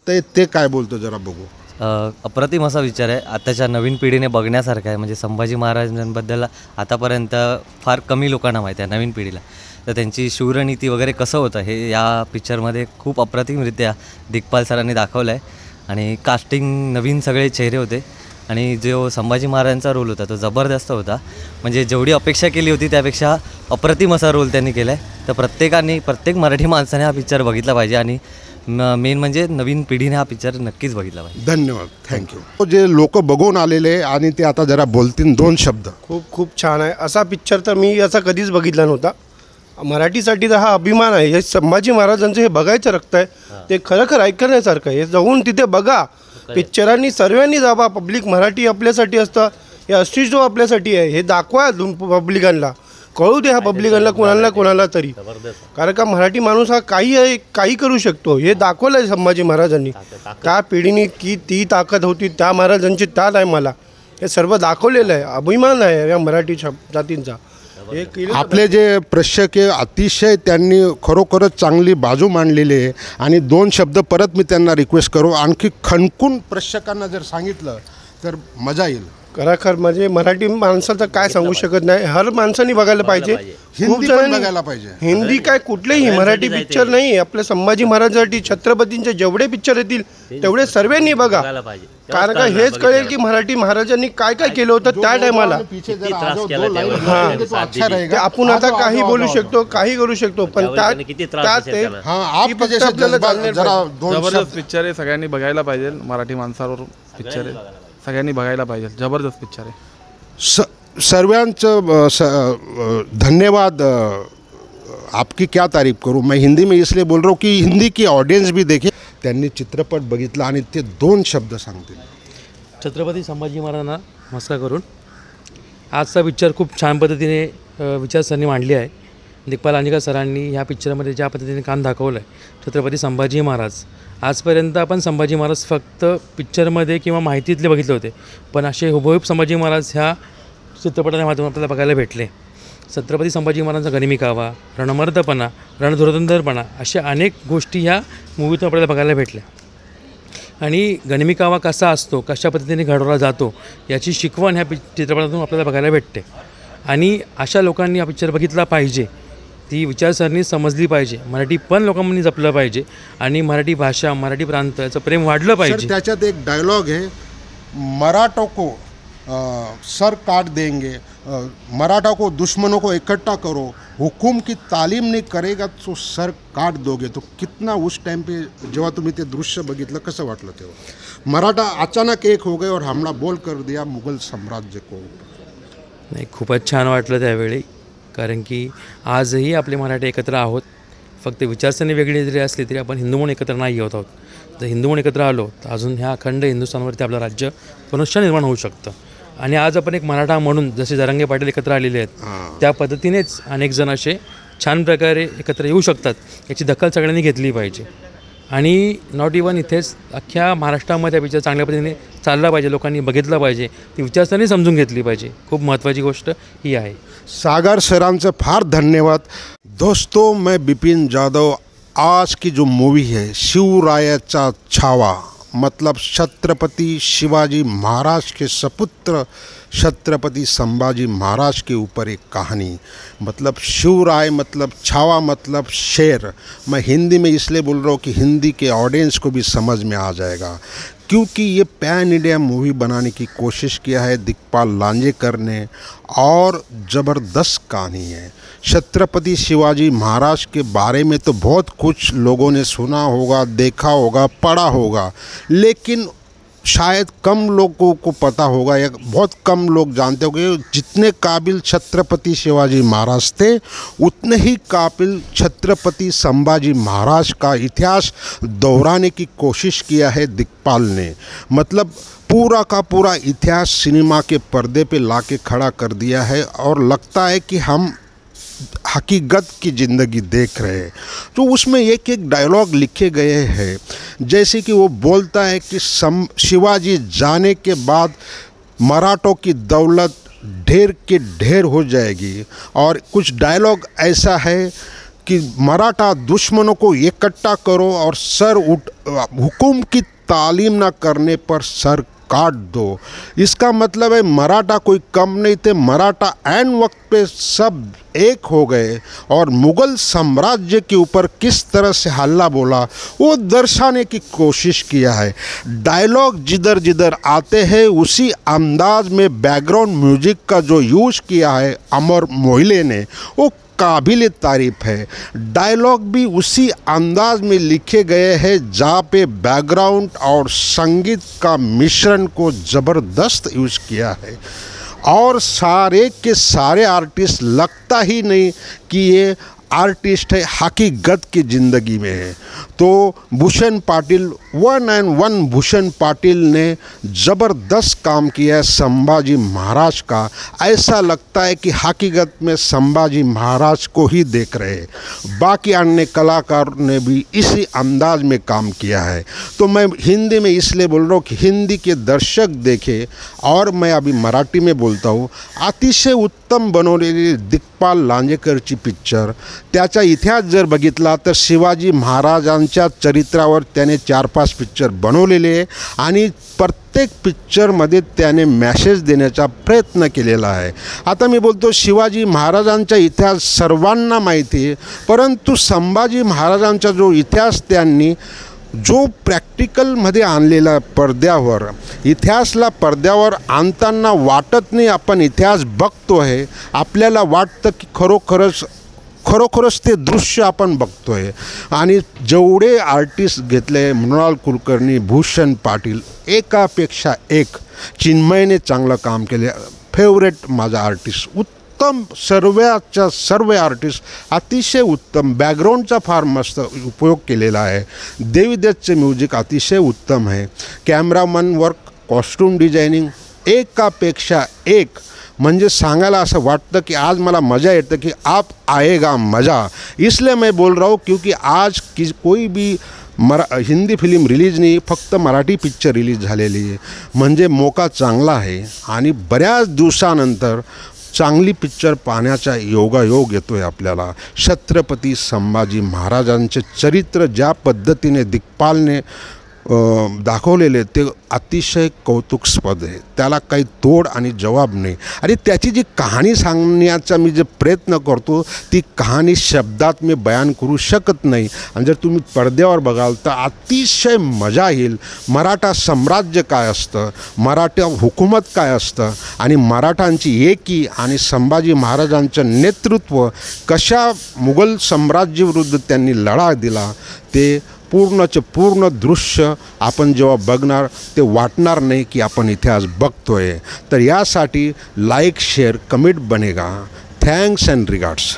वाटतंय ते काय बोलतो जरा बघू. अप्रतिम असा विचार आहे, आताच्या नवीन पिढीने बघण्यासारखा आहे. म्हणजे संभाजी महाराजांबद्दल आतापर्यंत फार कमी लोकांना माहीत आहे नवीन पिढीला. तर त्यांची शूरनीती वगैरे कसं होतं हे या पिक्चरमध्ये खूप अप्रतिमरित्या दिग्पाल सरांनी दाखवलं आहे. आणि कास्टिंग नवीन सगळे चेहरे होते आणि जो संभाजी महाराजांचा रोल होता तो जबरदस्त होता. म्हणजे जेवढी अपेक्षा केली होती त्यापेक्षा अप्रतिम असा रोल त्यांनी केला आहे. तर प्रत्येक मराठी माणसाने हा पिक्चर बघितला पाहिजे आणि मेन म्हणजे नवीन पिढीने हा पिक्चर नक्कीच बघितला पाहिजे. धन्यवाद, थँक्यू. जे लोक बघून आलेले आणि ते आता जरा बोलतील 2 शब्द. खूप छान आहे. असा पिक्चर तर मी असा कधीच बघितला नव्हता. मराठीसाठी तर हा अभिमान आहे. हे संभाजी महाराजांचं हे बघायचं रक्त आहे, ते खरं ऐकण्यासारखं आहे. हे जाऊन तिथे बघा. पिक्चरांनी सर्वांनी जावा. पब्लिक मराठी आपल्यासाठी असतं, हे अस्तित्व आपल्यासाठी आहे. हे दाखवा पब्लिकांना, कळू दे हा पब्लिकांना, कोणाला तरी. कारण का मराठी माणूस हा काही करू शकतो हे दाखवलं आहे संभाजी महाराजांनी. त्या पिढीने की ती ताकद होती त्या महाराजांची त्या टायमाला, हे सर्व दाखवलेलं आहे. अभिमान आहे या मराठी जातींचा. आपले जे प्रेक्षक आहे अतिशय त्यांनी खरोखरच चांगली बाजू मांडलेली आहे. आणि 2 शब्द परत मी त्यांना रिक्वेस्ट करू, आणखी खणकून प्रेक्षकांना जर सांगितलं तर मजा येईल. खरं म्हणजे मराठी माणसाचं काय सांगू शकत नाही. हर माणसाने बघायला पाहिजे. हिंदी पण बघायला पाहिजे. हिंदी काय कुठलेही मराठी पिक्चर नाही. आपल्या संभाजी महाराजांसाठी छत्रपतींचे जेवढे पिक्चर येतील तेवढे सर्वांनी बघा. कारण का हेच कळेल की मराठी महाराजांनी काय केलं होतं त्या टायमाला. आपण आता काही बोलू शकतो, काही करू शकतो, पण त्यात जबरदस्त पिक्चर आहे. सगळ्यांनी बघायला पाहिजे. मराठी माणसावर पिक्चर आहे, सगळ्यांनी बघायला पाहिजे. जबरदस्त पिक्चर आहे. सर्वांचं धन्यवाद. आपकी क्या तारीफ करूँ. मैं हिंदी में इसलिए बोल रहा हूँ की हिंदी की ऑडियन्स भी देखे. त्यांनी चित्रपट बघितला आणि ते 2 शब्द सांगतील. छत्रपती संभाजी महाराजांना नमस्कार करून आजचा पिक्चर खूप छान पद्धतीने विचारसरणी मांडली आहे. दिग्पाल लांजेकर सरांनी ह्या पिक्चरमध्ये ज्या पद्धतीने काम दाखवलं आहे छत्रपती संभाजी महाराज. आजपर्यंत आपण संभाजी महाराज फक्त पिक्चरमध्ये किंवा माहितीतले बघितले होते, पण असे हुबेहूब संभाजी महाराज ह्या चित्रपटाच्या माध्यमातून आपल्याला बघायला भेटले. छत्रपती संभाजी महाराजांचा गनिमीकावा, रणमर्दपणा, रणधुरंधरपणा अशा अनेक गोष्टी ह्या मूवीतून आपल्याला बघायला भेटल्या. आणि गनिमीकावा कसा असतो, कशा पद्धतीने घडवला जातो याची शिकवण ह्या चित्रपटातून आपल्याला बघायला भेटते. आणि अशा लोकांनी हा पिक्चर बघितला पाहिजे, ती विचारसरणी समजली पाहिजे. मराठी पण लोकांनी जपलं पाहिजे आणि मराठी भाषा, मराठी प्रांत याचं प्रेम वाढलं पाहिजे. त्याच्यात एक डायलॉग आहे, मराठों को सर काट देंगे, मराठा को दुश्मनों को इकट्ठा करो, हुकुम की तालीम नहीं करेगा तो सर काट दोगे. तो कितना उस टाइम पे जेव्हा तुम्ही ते दृश्य बघितलं कसं वाटलं तेव्हा? मराठा अचानक एक हो गए और हमला बोल कर दिया मुघल साम्राज्य को. नाही, खूपच छान वाटलं त्यावेळी. कारण की आजही आपले मराठी एकत्र आहोत. फक्त विचारसरणी वेगळी जरी असली तरी आपण हिंदू म्हणून एकत्र नाही होत आहोत. जर हिंदू म्हणून एकत्र आलो तर अजून ह्या अखंड हिंदुस्थानवरती आपलं राज्य पुनश्च निर्माण होऊ शकतं. आणि आज आपण एक मराठा म्हणून जसे जरांगे पाटील एकत्र आलेले आहेत त्या पद्धतीनेच अनेक जण असे छान प्रकारे एकत्र येऊ शकतात. याची दखल सगळ्यांनी घेतली पाहिजे. आणि नॉट इवन इथेच अख्ख्या महाराष्ट्रामध्ये पिक्चर चांगल्या पद्धतीने चालला पाहिजे. लोकांनी बघितलं पाहिजे, ती विचारसरणी समजून घेतली पाहिजे. खूप महत्त्वाची गोष्ट ही आहे. सागर सरांचं फार धन्यवाद. दोस्तों, मैं बिपिन जाधव. आज की जो मूवी है शिवरायाचा छावा, मतलब छत्रपति शिवाजी महाराज के सपुत्र छत्रपति संभाजी महाराज के ऊपर एक कहानी. मतलब शिवराय मतलब छावा मतलब शेर. मैं हिंदी में इसलिए बोल रहा हूँ कि हिंदी के ऑडियंस को भी समझ में आ जाएगा, क्योंकि ये पैन इंडिया मूवी बनाने की कोशिश किया है दिग्पाल लांजेकर ने और ज़बरदस्त कहानी है. छत्रपति शिवाजी महाराज के बारे में तो बहुत कुछ लोगों ने सुना होगा, देखा होगा, पढ़ा होगा, लेकिन शायद कम लोगों को पता होगा या बहुत कम लोग जानते होंगे. जितने काबिल छत्रपति शिवाजी महाराज थे उतने ही काबिल छत्रपति संभाजी महाराज का इतिहास दोहराने की कोशिश किया है दिग्पाल ने. मतलब पूरा का पूरा इतिहास सिनेमा के पर्दे पे लाके खड़ा कर दिया है और लगता है कि हम हकीकत की ज़िंदगी देख रहे हैं. तो उसमें एक एक डायलॉग लिखे गए हैं, जैसे कि वो बोलता है कि शिवाजी जाने के बाद मराठों की दौलत ढेर के ढेर हो जाएगी. और कुछ डायलॉग ऐसा है कि मराठा दुश्मनों को इकट्ठा करो और हुकुम की तालीम ना करने पर सर काट दो। इसका मतलब है मराठा कोई कम नहीं थे, मराठा ऐन वक्त पे सब एक हो गए और मुग़ल साम्राज्य के ऊपर किस तरह से हल्ला बोला वो दर्शाने की कोशिश किया है। डायलॉग जिधर जिधर आते हैं उसी अंदाज में बैकग्राउंड म्यूजिक का जो यूज़ किया है अमर मोहिले ने वो काबिल तारीफ़ है। डायलॉग भी उसी अंदाज में लिखे गए हैं जहाँ पे बैकग्राउंड और संगीत का मिश्रण को ज़बरदस्त यूज़ किया है और सारे के सारे आर्टिस्ट लगता ही नहीं कि ये आर्टिस्ट है, हकीकत की ज़िंदगी में है। तो भूषण पाटिल 1 and 1 भूषण पाटिल ने ज़बरदस्त काम किया है संभाजी महाराज का। ऐसा लगता है कि हकीकत में संभाजी महाराज को ही देख रहे हैं। बाकी अन्य कलाकार ने भी इसी अंदाज में काम किया है। तो मैं हिंदी में इसलिए बोल रहा हूँ कि हिंदी के दर्शक देखें और मैं अभी मराठी में बोलता हूँ। अतिशय उत्तम बनवलेली दिग्पाल लांजेकरची पिक्चर, त्याचा इतिहास जर बघितला तर शिवाजी महाराजांच्या चरित्रावर त्याने 4-5 पिक्चर बनवलेले आहे आणि प्रत्येक पिक्चरमध्ये त्याने मॅसेज देण्याचा प्रयत्न केलेला आहे। आता मी बोलतो शिवाजी महाराजांचा इतिहास सर्वांना माहिती आहे, परंतु संभाजी महाराजांचा जो इतिहास त्यांनी जो प्रॅक्टिकलमध्ये आणलेला पडद्यावर, इतिहासला पडद्यावर आणताना वाटत नाही आपण इतिहास बघतो आहे, आपल्याला वाटतं की खरोखरच ते दृश्य आपण बघतोय। आणि जेवढे आर्टिस्ट घेतले मृणाल कुलकर्णी, भूषण पाटील, एकापेक्षा एक चिन्मयने चांगलं काम केले। फेवरेट माझा आर्टिस्ट, उत्तम, सर्व आर्टिस्ट अतिशय उत्तम, बॅकग्राऊंडचा फार मस्त उपयोग केलेला आहे। देवीदत्तचे म्युझिक अतिशय उत्तम आहे। कॅमेरामन वर्क, कॉस्ट्यूम डिझायनिंग एकापेक्षा एक, म्हणजे सांगायला असं वाटतं कि आज मला मज़ा येतं कि आप आएगा मज़ा। इसलिए मैं बोल रहा हूँ क्योंकि आज कोई भी हिंदी फिल्म रिलीज नाही, फक्त मराठी पिक्चर रिलीज झालेली आहे, म्हणजे मोका चांगला आहे आणि बऱ्याच दिवसानंतर चांगली पिक्चर पाहण्याचा योगायोग येतोय आपल्याला। छत्रपती संभाजी महाराजांचे चरित्र ज्या पद्धतीने दिग्पालने दाखवलेले ते अतिशय कौतुकास्पद आहे, त्याला काही तोड आणि जवाब नाही। आणि त्याची जी कहाणी सांगण्याचा मी जे प्रयत्न करतो ती कहाणी शब्दात मी बयान करू शकत नाही। आणि जर तुम्ही पडद्यावर बघाल तर अतिशय मजा येईल। मराठा साम्राज्य काय असतं, मराठा हुकूमत काय असतं आणि मराठांची एकी आणि संभाजी महाराजांचं नेतृत्व कशा मुघल साम्राज्याविरुद्ध त्यांनी लढा दिला ते पूर्णचे पूर्ण दृश्य आपण जेव्हा बघणार ते वाटणार नाही की आपण इतिहास बघतोय। तर यासाठी लाईक, शेअर, कमेंट बनेगा। Thanks and regards.